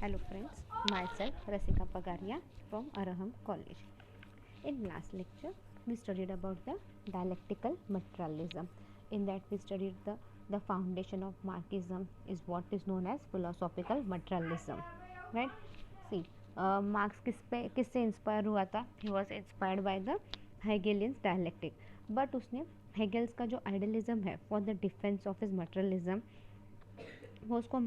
Hello friends, myself Rasika Pagaria from Araham College. In last lecture, we studied about the dialectical materialism. In that we studied the foundation of Marxism is what is known as philosophical materialism. Right? See, Marx किससे inspire हुआ था? He was inspired by the Hegelian dialectic. But उसने हेगल्स का जो idealism है for the defence of his materialism उसको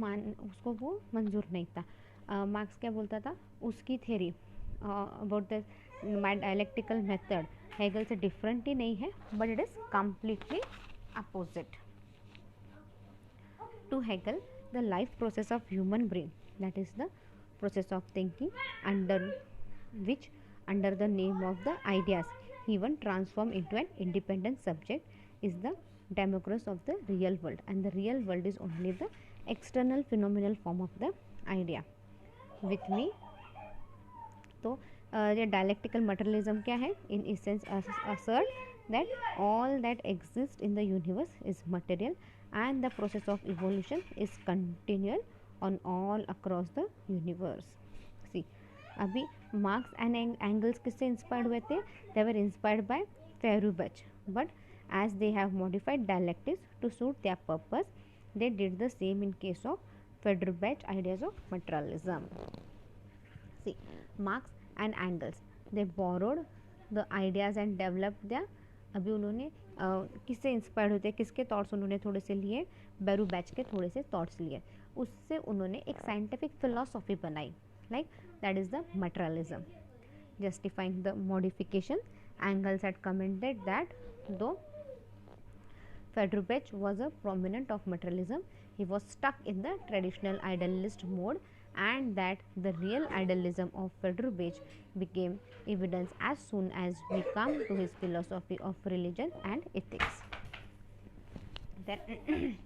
वो मंजूर नहीं था. मार्क्स क्या बोलता था? उसकी theory about the dialectical method Hegel से डिफरेंट ही नहीं है, but it is completely opposite. To Hegel the life process of human brain, that is the process of thinking under which under the name of the ideas even transform into an independent subject is the democracy of the real world, and the real world is only the external phenomenal form of the idea. With me, तो ये dialectical materialism क्या है? इन essence assert that all that exists in the universe is material and the process of evolution is continual on all across the universe. See, अभी Marx and Engels किससे inspired हुए थे? They were inspired by Feuerbach, but as they have modified dialectics to suit their purpose, they did the same in case of Feuerbach ideas of materialism. See, Marx and Engels, they borrowed the ideas and developed their. अभी उन्होंने किससे inspired होते हैं? किसके thoughts उन्होंने थोड़े से लिए? बेरूबैच के थोड़े से थॉट्स लिए. उससे उन्होंने एक साइंटिफिक फिलॉसफी बनाई, like that is the materialism. Justifying the modification, angles had commented that though Feuerbach was a proponent of materialism, he was stuck in the traditional idealist mode, and that the real idealism of Feuerbach became evident as soon as we come to his philosophy of religion and ethics. Then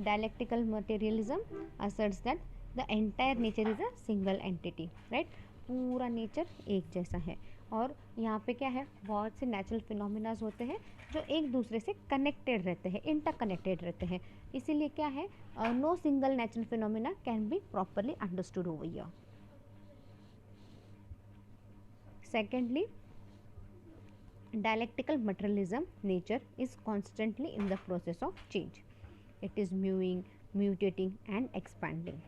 dialectical materialism asserts that the entire nature is a single entity, right? पूरा nature एक जैसा है. और यहाँ पे क्या है? बहुत से नेचुरल फिनोमिनाज होते हैं जो एक दूसरे से कनेक्टेड रहते हैं, इंटरकनेक्टेड रहते हैं. इसीलिए क्या है? No single natural phenomena can be properly understood over here. Secondly, dialectical materialism nature is constantly in the process of change. It is moving, mutating and expanding.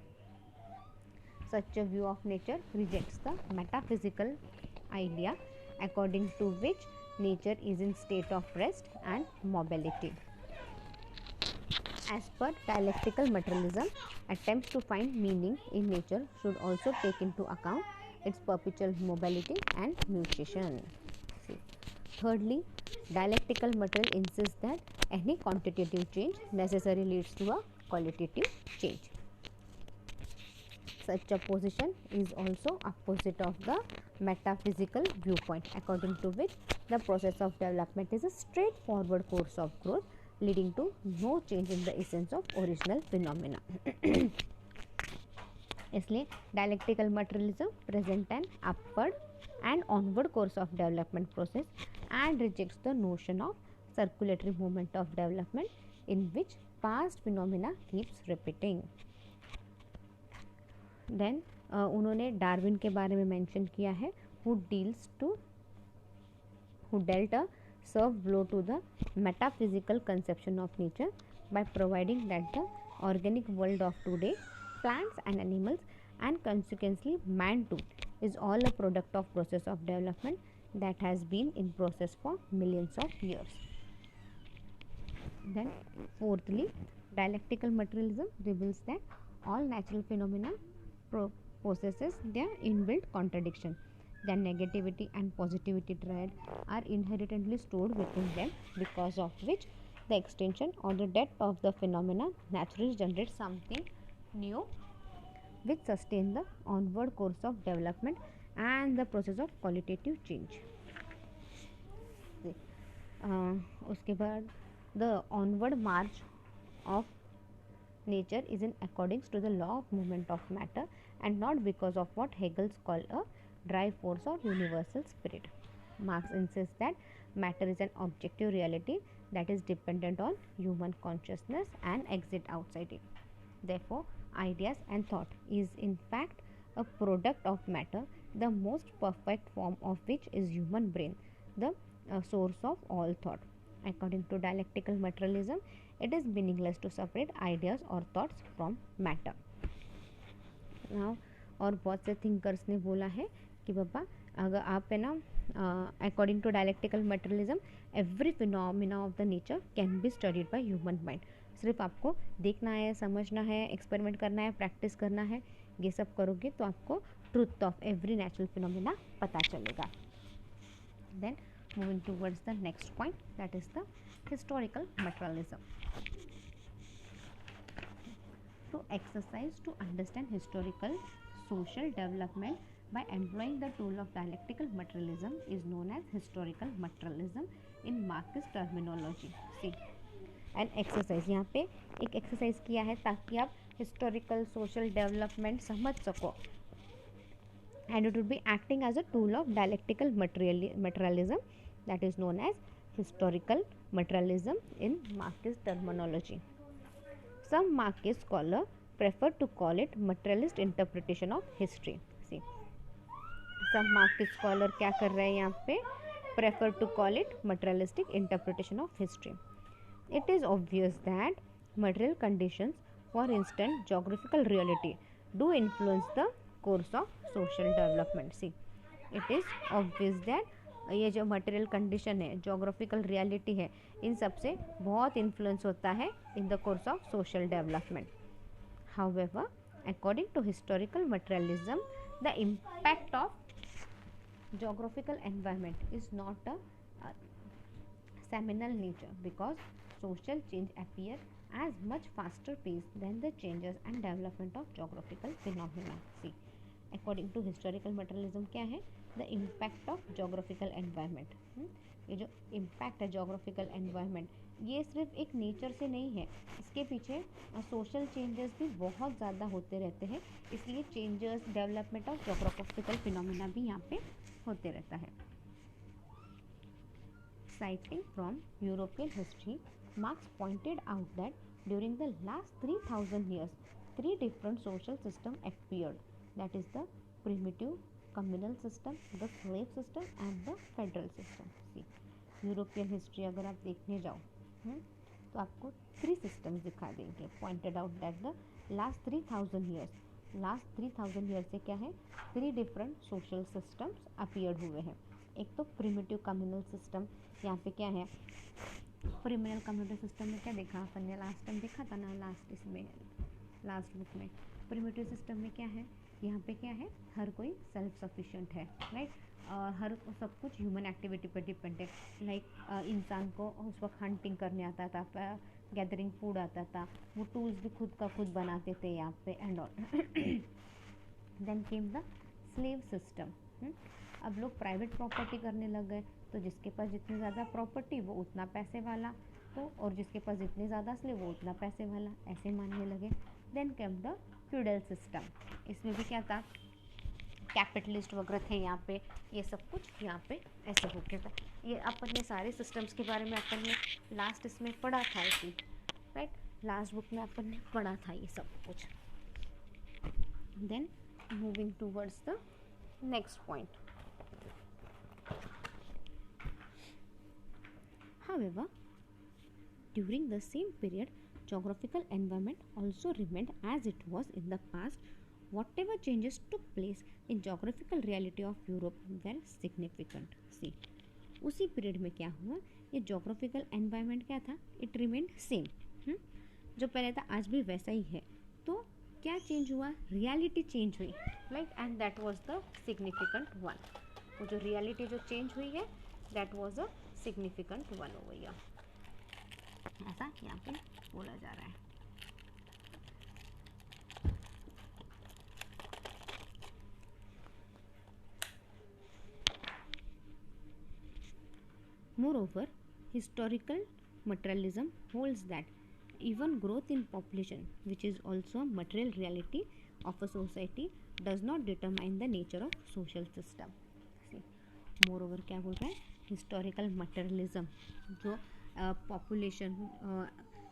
Such a view of nature rejects the metaphysical idea according to which nature is in state of rest and mobility. As per dialectical materialism, attempts to find meaning in nature should also take into account its perpetual mobility and mutation. See. Thirdly, dialectical material insists that any quantitative change necessarily leads to a qualitative change. Such a position is also opposite of the metaphysical viewpoint, according to which the process of development is a straightforward course of growth leading to no change in the essence of original phenomena. इसलिए dialectical materialism present an upward and onward course of development process and rejects the notion of circulatory movement of development in which past phenomena keeps repeating. Then उन्होंने Darwin के बारे में mention किया है, who dealt a serve blow to the metaphysical conception of nature by providing that the organic world of today, plants and animals, and consequently man too, is all a product of process of development that has been in process for millions of years. Then fourthly, dialectical materialism reveals that all natural phenomena possesses their inbuilt contradiction. Their negativity and positivity triad are inherently stored within them, because of which the extension or the death of the phenomena naturally generates something new which sustain the onward course of development and the process of qualitative change. उसके बाद the onward march of nature is in accordance to the law of movement of matter and not because of what Hegel called a drive force or universal spirit. Marx insists that matter is an objective reality that is dependent on human consciousness and exists outside it. Therefore, ideas and thought is in fact a product of matter, the most perfect form of which is human brain, the source of all thought. According to dialectical materialism, it is meaningless to separate ideas or thoughts from matter. Now, और बहुत से thinkers ने बोला है कि पापा अगर आप है ना according to dialectical materialism every phenomena of the nature can be studied by human mind. सिर्फ आपको देखना है, समझना है, एक्सपेरिमेंट करना है, प्रैक्टिस करना है. ये सब करोगे तो आपको truth of every natural phenomena पता चलेगा. Then moving towards the next point, that is the historical materialism. To exercise to understand historical social development by employing the tool of dialectical materialism is known as historical materialism in Marxist terminology. See, an exercise, यहाँ पे एक exercise किया है ताकि आप historical social development समझ सको. And it would be acting as a tool of dialectical materialism that is known as historical materialism in Marxist terminology. Some Marxist scholars prefer to call it materialist interpretation of history. See, some Marxist scholar क्या कर रहे हैं यहाँ पे, prefer to call it materialistic interpretation of history. It is obvious that material conditions, for instance geographical reality, do influence the course of social development. See, it is obvious that ये जो material condition है, geographical reality है, इन सब से बहुत influence होता है in the course of social development. However, according to historical materialism, the impact of geographical environment is not a seminal nature because social change appear as much faster pace than the changes and development of geographical phenomena. See, according to historical materialism क्या है, the impact of geographical environment. ये जो impact है geographical environment, ये सिर्फ एक nature से नहीं है, इसके पीछे सोशल चेंजेस भी बहुत ज़्यादा होते रहते हैं. इसलिए changes, development of geographical phenomena भी यहाँ पे होते रहता है. Citing from European history, Marx pointed out that during the last 3000 years, three different social systems appeared. That is the primitive communal system, the slave system and the federal system. See, European history अगर आप देखने जाओ तो आपको 3 systems दिखा देंगे. Pointed out that the last 3000 years से क्या है, 3 डिफरेंट सोशल सिस्टम्स अपीयर्ड हुए हैं. एक तो प्रिमिटिव कम्युनल सिस्टम. यहाँ पे क्या है, प्रिमिटिव कम्युनल सिस्टम में क्या देखा अपन ने, लास्ट टाइम देखा था ना, लास्ट बुक में. प्रिमिटिव सिस्टम में क्या है, यहाँ पे क्या है, हर कोई सेल्फ सफिशिएंट है, राइट. हर सब कुछ ह्यूमन एक्टिविटी पर डिपेंड है. लाइक इंसान को उस वक्त हंटिंग करने आता था, गैदरिंग फूड आता था, वो टूल्स भी खुद का खुद बनाते थे यहाँ पे and all. Then came the slave system. अब लोग प्राइवेट प्रॉपर्टी करने लग गए, तो जिसके पास जितनी ज़्यादा प्रॉपर्टी वो उतना पैसे वाला, तो और जिसके पास जितने ज़्यादा स्लेव वो उतना पैसे वाला, ऐसे मानने लगे. Then came the feudal system. इसमें भी क्या था, कैपिटलिस्ट वगैरह थे यहाँ पे, ये सब कुछ यहाँ पे ऐसे हो गया था. ये अपन ने सारे सिस्टम्स के बारे में अपन ने लास्ट इसमें पढ़ा था, इसी राइट, लास्ट बुक में अपन ने पढ़ा था ये सब कुछ. Then moving towards the next point. However, during the same period, geographical environment also remained as it was in the past. Whatever changes took place in geographical reality of Europe were significant. See, उसी period में क्या हुआ, ये geographical environment क्या था, it remained same. जो पहले था आज भी वैसा ही है. तो क्या चेंज हुआ, रियलिटी चेंज हुई, right, and that was the significant one. वो जो रियलिटी जो चेंज हुई है, that was a significant one हो गया, ऐसा यहाँ पे बोला जा रहा है. Moreover, historical materialism holds that even growth in population, which is also a material reality of a society, does not determine the nature of social system. See, moreover क्या बोल रहा है, हिस्टोरिकल मटेरियलिज्म जो पॉपुलेशन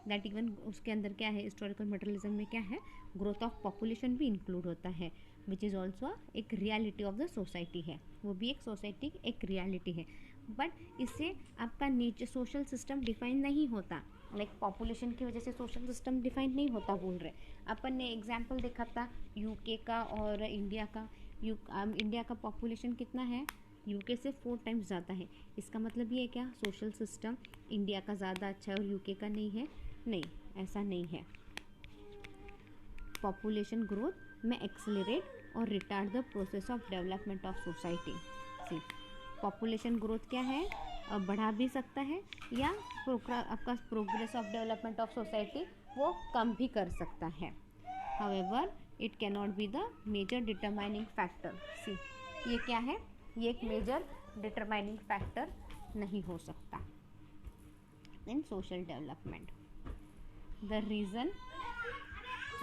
दैट इवन उसके अंदर क्या है, historical materialism में क्या है, ग्रोथ ऑफ पॉपुलेशन भी इंक्लूड होता है, विच इज़ ऑल्सो एक रियलिटी ऑफ द सोसाइटी है, वो भी एक सोसाइटी एक रियलिटी है। बट इससे आपका नीचे सोशल सिस्टम डिफाइन नहीं होता, लाइक पॉपुलेशन की वजह से सोशल सिस्टम डिफाइन नहीं होता बोल रहे। अपन ने एग्जाम्पल देखा था यूके का और इंडिया का। इंडिया का पॉपुलेशन कितना है, यूके से 4 टाइम्स ज़्यादा है। इसका मतलब ये है क्या, सोशल सिस्टम इंडिया का ज़्यादा अच्छा है और यूके का नहीं है? नहीं, ऐसा नहीं है। पॉपुलेशन ग्रोथ में एक्सेलरेट और retard the process of development of society. See, population growth क्या है, बढ़ा भी सकता है या आपका progress of development of society वो कम भी कर सकता है। However it cannot be the major determining factor. See, ये क्या है, ये एक मेजर डिटरमाइनिंग फैक्टर नहीं हो सकता in social development. The reason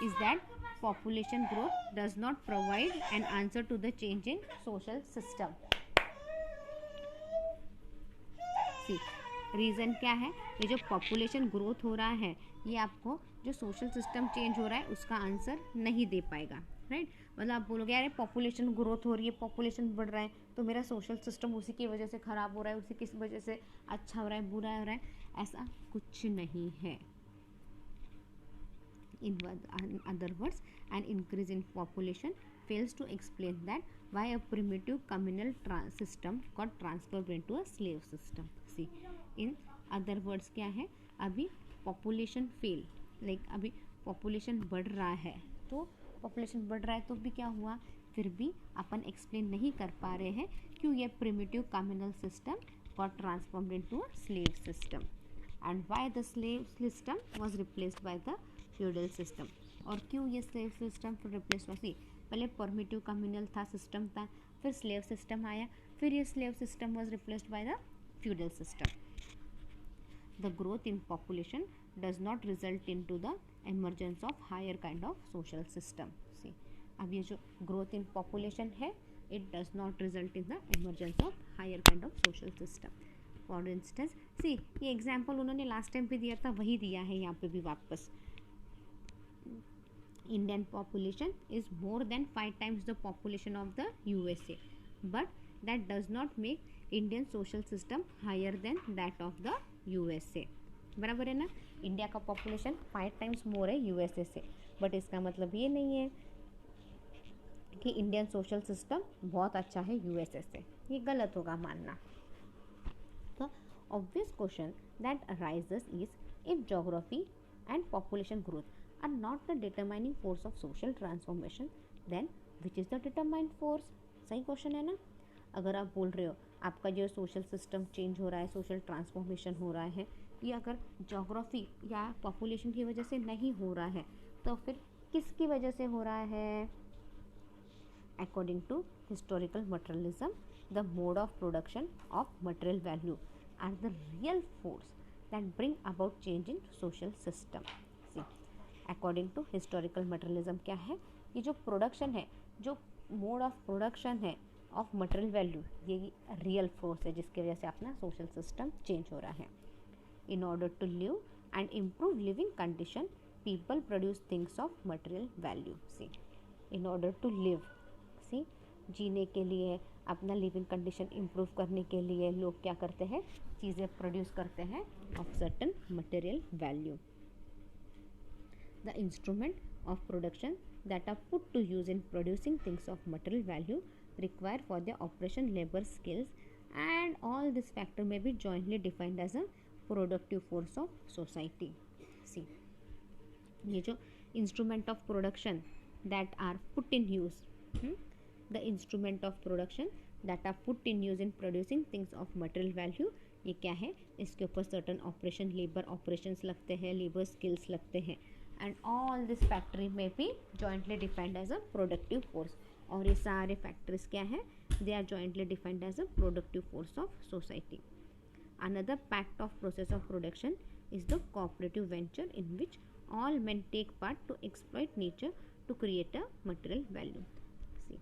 is that population growth does not provide an answer to the change in social system. See, reason क्या है, ये जो पॉपुलेशन ग्रोथ हो रहा है ये आपको जो सोशल सिस्टम चेंज हो रहा है उसका आंसर नहीं दे पाएगा, राइट। मतलब आप बोलोगे यार पॉपुलेशन ग्रोथ हो रही है, पॉपुलेशन बढ़ रहा है, तो मेरा सोशल सिस्टम उसी की वजह से ख़राब हो रहा है, उसी की वजह से अच्छा हो रहा है, बुरा हो रहा है, ऐसा कुछ नहीं है। In other words, an increase in population fails to explain that why a primitive communal system got transferred into a slave system. See, in other words क्या है, अभी population fail, like अभी population बढ़ रहा है, तो population बढ़ रहा है तो भी क्या हुआ, फिर भी अपन explain नहीं कर पा रहे हैं क्यों ये primitive communal system got transformed into a slave system and why the slave system was replaced by the feudal system. और क्यों ये स्लेव सिस्टम फिर रिप्लेस हुआ, सी पहले परमिटिव कम्युनल था सिस्टम था, फिर स्लेव सिस्टम आया, फिर ये slave system was replaced by the feudal system. The growth in population does not result into the emergence of higher kind of social system. See, अब ये जो growth in population है it does not result in the emergence of higher kind of social system. For instance see, ये example उन्होंने last time भी दिया था, वही दिया है यहाँ पे भी वापस। Indian population is more than 5 times the population of the USA, but that does not make Indian social system higher than that of the USA. बराबर है ना, इंडिया का पॉपुलेशन 5 टाइम्स मोर है यूएसए से, बट इसका मतलब ये नहीं है कि इंडियन सोशल सिस्टम बहुत अच्छा है यूएसए से, ये गलत होगा मानना। तो obvious question that arises is if geography and population growth are not the determining force of social transformation, then which is the determined force? सही क्वेश्चन है ना। अगर आप बोल रहे हो आपका जो सोशल सिस्टम चेंज हो रहा है, सोशल ट्रांसफॉर्मेशन हो रहा है, ये अगर ज्योग्राफी या पॉपुलेशन की वजह से नहीं हो रहा है तो फिर किसकी वजह से हो रहा है? According to historical materialism, the mode of production of material value are the real force that bring about change in social system. According to historical materialism क्या है, ये जो प्रोडक्शन है, जो मोड ऑफ प्रोडक्शन है ऑफ मटेरियल वैल्यू, ये real force है जिसकी वजह से अपना सोशल सिस्टम चेंज हो रहा है। In order to live and improve living condition people produce things of material value. See, in order to live, see जीने के लिए, अपना लिविंग कंडीशन इम्प्रूव करने के लिए लोग क्या करते हैं, चीज़ें प्रोड्यूस करते हैं of certain material value. The instrument of production that are put to use in producing things of material value require for their operation labor skills, and all this factor may be jointly defined as a productive force of society. See, ये जो instrument of production that are put in use, the instrument of production that are put in use in producing things of material value, ये क्या है, इसके ऊपर certain operation labor operations लगते हैं, labor skills लगते हैं, and all this factory may be jointly defined as a productive force। और ये सारे factories क्या है, they are jointly defined as a productive force of society। Another part of process of production is the cooperative venture in which all men take part to exploit nature to create a material value। See,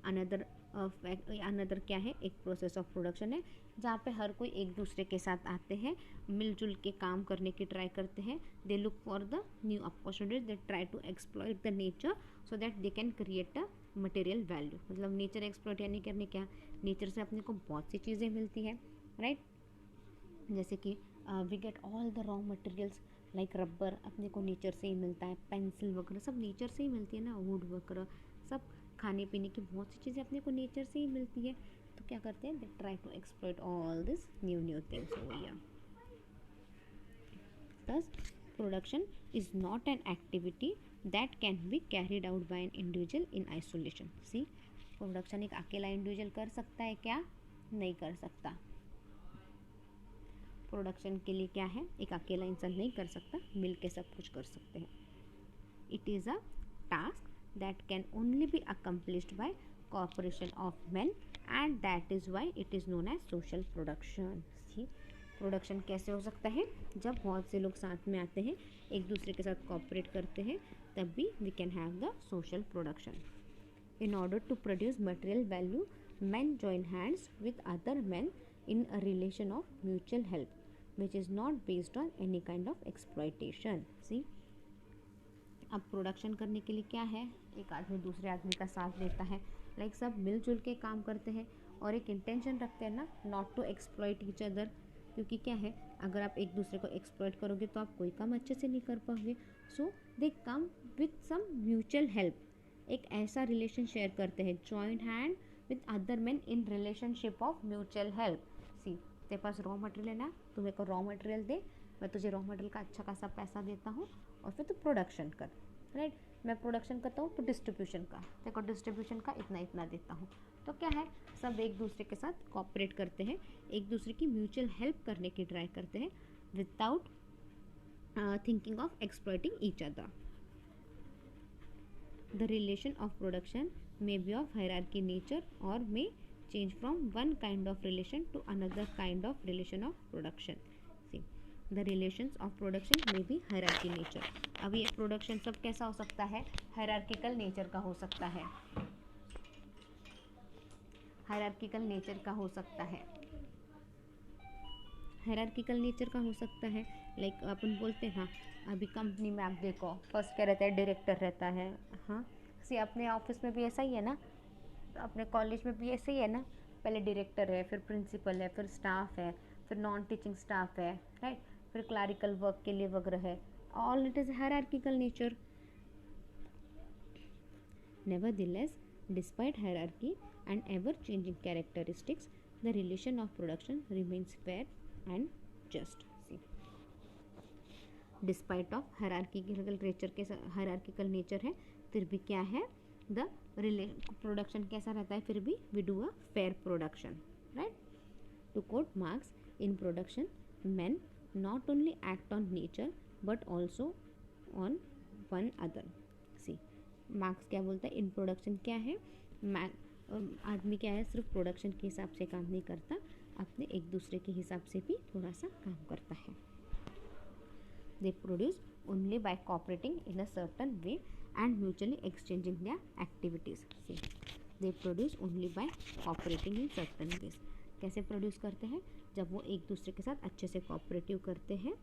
another another क्या है, एक process of production है जहाँ पे हर कोई एक दूसरे के साथ आते हैं, मिलजुल के काम करने की ट्राई करते हैं. They look for the new opportunities, they try to exploit the nature so that they can create a material value. मतलब नेचर एक्सप्लॉइट यानी करने क्या, नेचर से अपने को बहुत सी चीज़ें मिलती है, राइट. जैसे कि we get all the raw materials like rubber अपने को नेचर से ही मिलता है, पेंसिल वगैरह सब नेचर से ही मिलती है ना, वुड वगैरह सब, खाने पीने की बहुत सी चीज़ें अपने को नेचर से ही मिलती है. तो क्या करते हैं, they try to exploit all this new things over here. Thus, production is not an activity that can be carried out by an individual in isolation. See, production एक अकेला इंडिविजुअल कर सकता है क्या, नहीं कर सकता. प्रोडक्शन के लिए क्या है, एक अकेला इंसान नहीं कर सकता, मिल के सब कुछ कर सकते हैं. It is a task that can only be accomplished by corporation of men and that is why it is known as social production. See, production कैसे हो सकता है, जब बहुत से लोग साथ में आते हैं, एक दूसरे के साथ कॉपरेट करते हैं, तब भी we can have the social production. In order to produce material value, men join hands with other men in a relation of mutual help which is not based on any kind of exploitation. See, अब production करने के लिए क्या है, एक आदमी दूसरे आदमी का साथ देता है, लाइक सब मिलजुल के काम करते हैं और एक इंटेंशन रखते हैं ना, not to exploit each other. क्योंकि क्या है, अगर आप एक दूसरे को एक्सप्लॉइट करोगे तो आप कोई काम अच्छे से नहीं कर पाओगे. So they come with some mutual help, एक ऐसा रिलेशन शेयर करते हैं, joint hand with other man in relationship of mutual help. See, तेरे पास रॉ मटेरियल है ना, तू मेरे को रॉ मटेरियल दे, मैं तुझे रॉ मटेरियल का अच्छा खासा पैसा देता हूँ और फिर तू प्रोडक्शन कर, राइट. मैं प्रोडक्शन करता हूँ तो डिस्ट्रीब्यूशन का, तेरे को डिस्ट्रीब्यूशन का इतना इतना देता हूँ. तो क्या है, सब एक दूसरे के साथ कॉपरेट करते हैं, एक दूसरे की म्यूचुअल हेल्प करने की ट्राई करते हैं without thinking of exploiting each other. The relation of production may be of hierarchy nature और मे change from one kind of relation to another kind of relation of production. See, the relations of production may be hierarchy nature. अब ये production सब कैसा हो सकता है, hierarchical nature का हो सकता है, हायरार्किकल नेचर का हो सकता है, हायरार्किकल नेचर का हो सकता है. लाइक अपन बोलते हैं, हाँ अभी कंपनी में आप देखो फर्स्ट क्या रहता है, डायरेक्टर रहता है. हाँ, सी अपने ऑफिस में भी ऐसा ही है ना, अपने कॉलेज में भी ऐसे ही है ना, पहले डायरेक्टर है, फिर प्रिंसिपल है, फिर स्टाफ है, फिर नॉन टीचिंग स्टाफ है, राइट, फिर क्लरिकल वर्क के लिए वगैरह है. All it is hierarchical nature. Nevertheless, despite hierarchy and ever changing characteristics, the relation of production remains fair and just. Despite of hierarchical nature के, hierarchical nature है, फिर भी क्या है, द प्रोडक्शन कैसा रहता है, फिर भी we do a fair production, right. To quote Marx, in production men not only act on nature but also on one other. See, Marx क्या बोलता है, इन प्रोडक्शन क्या है, आदमी क्या है, सिर्फ प्रोडक्शन के हिसाब से काम नहीं करता, अपने एक दूसरे के हिसाब से भी थोड़ा सा काम करता है. They produce only by cooperating in a certain way and mutually exchanging their activities. See, they produce only by cooperating in certain ways. कैसे प्रोड्यूस करते हैं, जब वो एक दूसरे के साथ अच्छे से कोऑपरेटिव करते हैं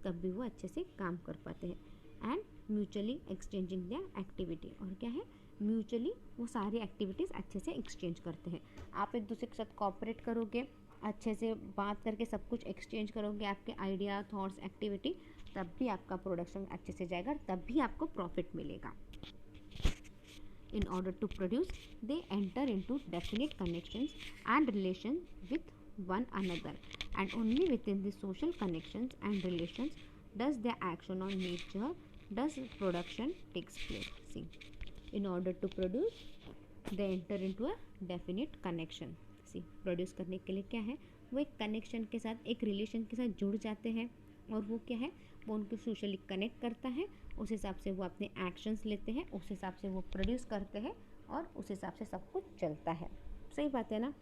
तब भी वो अच्छे से काम कर पाते हैं. And mutually exchanging there activity, और क्या है, म्यूचुअली वो सारी एक्टिविटीज़ अच्छे से एक्सचेंज करते हैं. आप एक दूसरे के साथ कोऑपरेट करोगे, अच्छे से बात करके सब कुछ एक्सचेंज करोगे, आपके आइडिया, थॉट्स, एक्टिविटी, तब भी आपका प्रोडक्शन अच्छे से जाएगा, तब भी आपको प्रॉफिट मिलेगा. In order to produce, they enter into definite connections and relations with one another, and only within the social connections and relations does their action on nature, does production takes place. See, in order to produce, they enter into a definite connection. See, produce करने के लिए क्या है, वो एक connection के साथ, एक रिलेशन के साथ जुड़ जाते हैं, और वो क्या है, वो उनको सोशली कनेक्ट करता है, उस हिसाब से वो अपने एक्शंस लेते हैं, उस हिसाब से वो प्रोड्यूस करते हैं, और उस हिसाब से सब कुछ चलता है. सही बात है ना.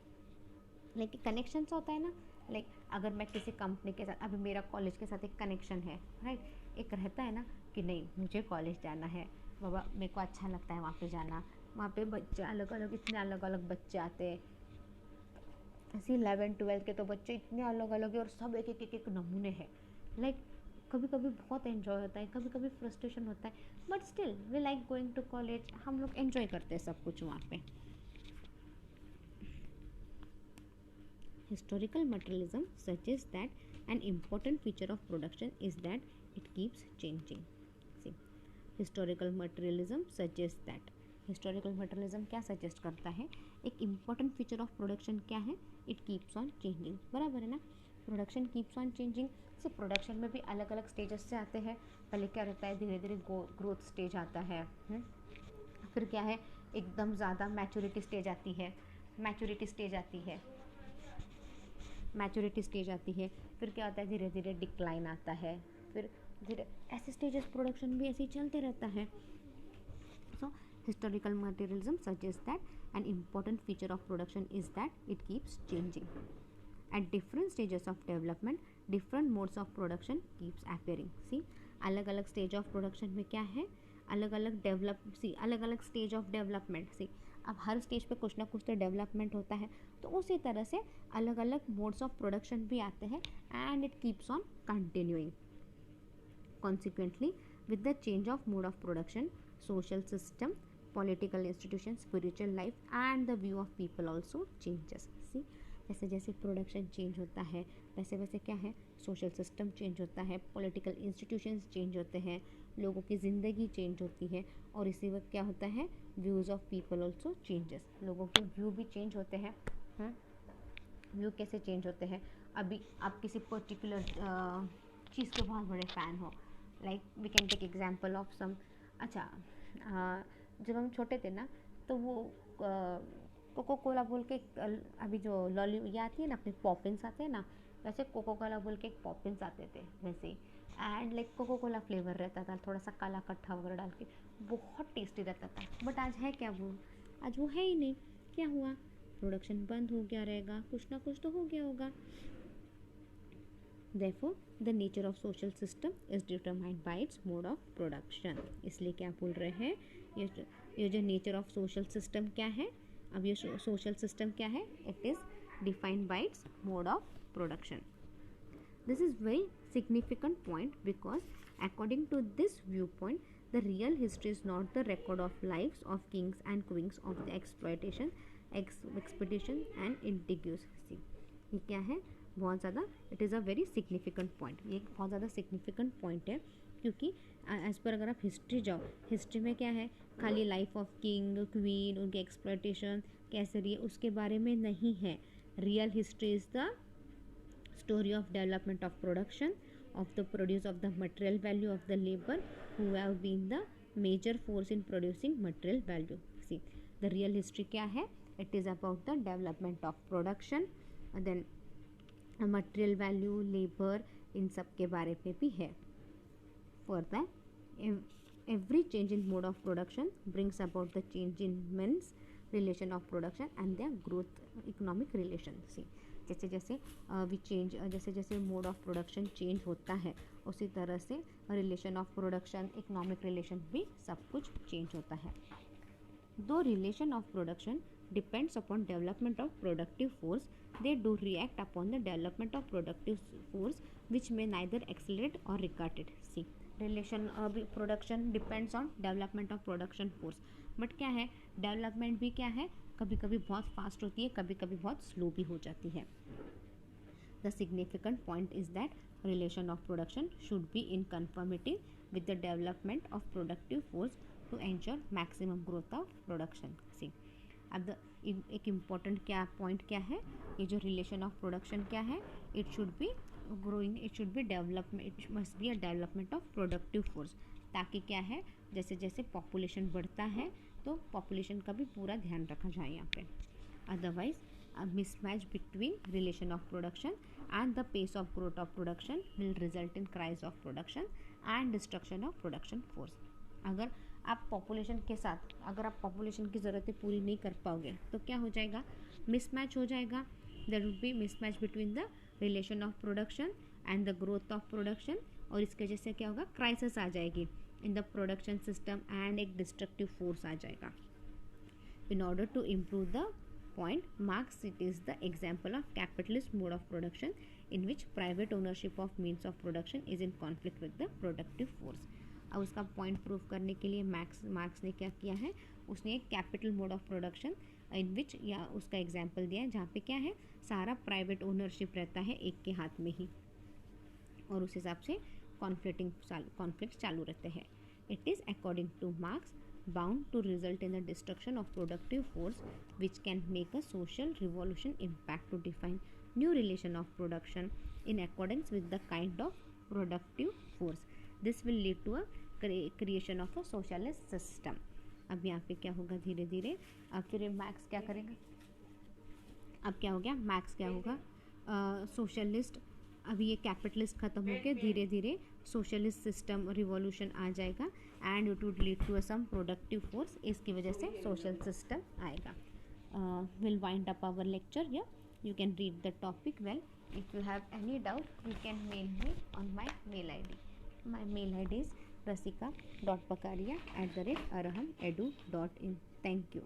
लेकिन कनेक्शंस होता है ना, लाइक अगर मैं किसी कंपनी के साथ, अभी मेरा कॉलेज के साथ एक कनेक्शन है, राइट, एक रहता है ना कि नहीं मुझे कॉलेज जाना है, बाबा मेरे को अच्छा लगता है वहाँ पे जाना, वहाँ पे बच्चे अलग अलग, इतने अलग अलग बच्चे आते हैं, ऐसे 11th-12th के तो बच्चे इतने अलग अलग है और सब एक नमूने हैं। लाइक कभी कभी बहुत एंजॉय होता है, कभी कभी फ्रस्ट्रेशन होता है, but still we like going to college, हम लोग एंजॉय करते हैं सब कुछ वहाँ पे। Historical materialism suggests that an important feature of production is that it keeps changing. See, historical materialism suggests that, historical materialism क्या सजेस्ट करता है, एक इम्पॉर्टेंट फीचर ऑफ प्रोडक्शन क्या है, इट कीप्स ऑन चेंजिंग, बराबर है ना, प्रोडक्शन कीप्स ऑन चेंजिंग। से प्रोडक्शन में भी अलग अलग स्टेजेस से आते हैं, पहले क्या रहता है, धीरे धीरे ग्रोथ स्टेज आता है, फिर क्या है, एकदम ज़्यादा मैच्योरिटी स्टेज आती है, मैच्योरिटी स्टेज आती है, मैच्योरिटी स्टेज आती है, फिर क्या होता है, धीरे धीरे डिक्लाइन आता है, फिर धीरे, ऐसे स्टेजेस प्रोडक्शन भी ऐसे ही चलते रहता है। सो historical materialism suggests that an important feature of production is that it keeps changing. At different stages of development, different modes of production keeps appearing. See, अलग अलग स्टेज ऑफ प्रोडक्शन में क्या है, अलग अलग अलग अलग स्टेज ऑफ डेवलपमेंट। सी, अब हर स्टेज पे कुछ ना कुछ तो डेवलपमेंट होता है, तो उसी तरह से अलग अलग मोड्स ऑफ प्रोडक्शन भी आते हैं, and it keeps on continuing. Consequently, with the change of mode of production, social system, political institutions, spiritual life and the view of people also changes. See, जैसे जैसे प्रोडक्शन चेंज होता है वैसे वैसे क्या है, सोशल सिस्टम चेंज होता है, पॉलिटिकल इंस्टीट्यूशंस चेंज होते हैं, लोगों की ज़िंदगी चेंज होती है, और इसी वक्त क्या होता है, views of people also changes, लोगों के व्यू भी चेंज होते हैं। व्यू कैसे चेंज होते हैं, अभी आप किसी पर्टिकुलर चीज़ के बहुत बड़े फ़ैन हो, like we can take example of some, अच्छा जब हम छोटे थे ना, तो वो कोको कोला बोल के अभी जो लॉली ये आती है ना, अपने पॉपिंस आते हैं ना, वैसे कोको कोला बोल के एक पॉपिंस आते थे वैसे ही, and like coca cola flavour रहता था, थोड़ा सा काला कट्ठा वगैरह डाल के, बहुत टेस्टी रहता था। बट आज है क्या वो, आज वो है ही नहीं। क्या हुआ, प्रोडक्शन बंद हो गया रहेगा, कुछ ना कुछ तो हो गया होगा। Therefore, the nature of social system is determined by its mode of production. इसलिए क्या बोल रहे हैं, ये जो nature of social system क्या है, अब ये social system क्या है, it is defined by its mode of production. This is very significant point because according to this viewpoint, the real history is not the record of lives of kings and queens of the exploitation, expedition and intiguous. ये क्या है, बहुत ज़्यादा, it is a very significant point, ये एक बहुत ज़्यादा significant point है, क्योंकि एज़ पर अगर आप हिस्ट्री जाओ, हिस्ट्री में क्या है, खाली लाइफ ऑफ किंग क्वीन, उनके एक्सप्लॉयटेशन कैसे रही है उसके बारे में नहीं है। Real history is the story of development of production, of the produce of the material value of the labor who have been the major force in producing material value. See, the real history क्या है, it is about the development of production, and then material value, labor, इन सब के बारे में भी है। Further, every change in mode of production brings about the change in men's relation of production and their growth economic relation. See, जैसे जैसे we change, जैसे जैसे मोड ऑफ प्रोडक्शन चेंज होता है, उसी तरह से relation of production, economic relation भी सब कुछ चेंज होता है। दो relation of production depends upon development of productive force, they do react upon the development of productive force which may neither accelerate or retard it. See, relation production depends on development of production force, but क्या है, development भी क्या है, कभी कभी बहुत fast होती है, कभी कभी बहुत स्लो भी हो जाती है। The significant point is that relation of production should be in conformity with the development of productive force to ensure maximum growth of production. See, अब एक इम्पॉर्टेंट क्या पॉइंट क्या है, ये जो रिलेशन ऑफ प्रोडक्शन क्या है, it should be growing, it should be development, it must be a development of productive force, ताकि क्या है, जैसे जैसे पॉपुलेशन बढ़ता है तो पॉपुलेशन का भी पूरा ध्यान रखा जाए यहाँ पे। Otherwise a mismatch between relation of production and the pace of growth of production will result in rise of production and destruction of production force. अगर आप पॉपुलेशन के साथ, अगर आप पॉपुलेशन की ज़रूरतें पूरी नहीं कर पाओगे तो क्या हो जाएगा, मिसमैच हो जाएगा। There will be mismatch between the relation of production and the growth of production, और इसके वजह से क्या होगा, क्राइसिस आ जाएगी, in the production system and एक डिस्ट्रक्टिव फोर्स आ जाएगा. In order to improve the point, Marx it is the example of capitalist mode of production in which private ownership of means of production is in conflict with the productive force. अब उसका point prove करने के लिए marks ने क्या किया है, उसने एक capital mode of production in which या उसका एग्जाम्पल दिया है जहाँ पे क्या है, सारा प्राइवेट ओनरशिप रहता है एक के हाथ में ही और उस हिसाब से कॉन्फ्लिक्ट चालू रहते हैं. It is according two marks bound to result in the destruction of productive force which can make a social revolution impact to define new relation of production in accordance with the kind of productive force. This will lead to a creation of a socialist system. अब यहाँ पे क्या होगा धीरे धीरे, अब फिर max क्या करेगा, अब क्या हो गया, मैक्स क्या होगा, सोशलिस्ट. अभी ये कैपिटलिस्ट ख़त्म हो के धीरे धीरे सोशलिस्ट सिस्टम रिवॉल्यूशन आ जाएगा and it would lead to some productive force. इसकी वजह से सोशल सिस्टम आएगा. Will wind up our lecture. या you can read the topic well. If you have any doubt you can mail me on my mail I D. My mail I D is rasika.pakaria@arahamedu.in. Thank you.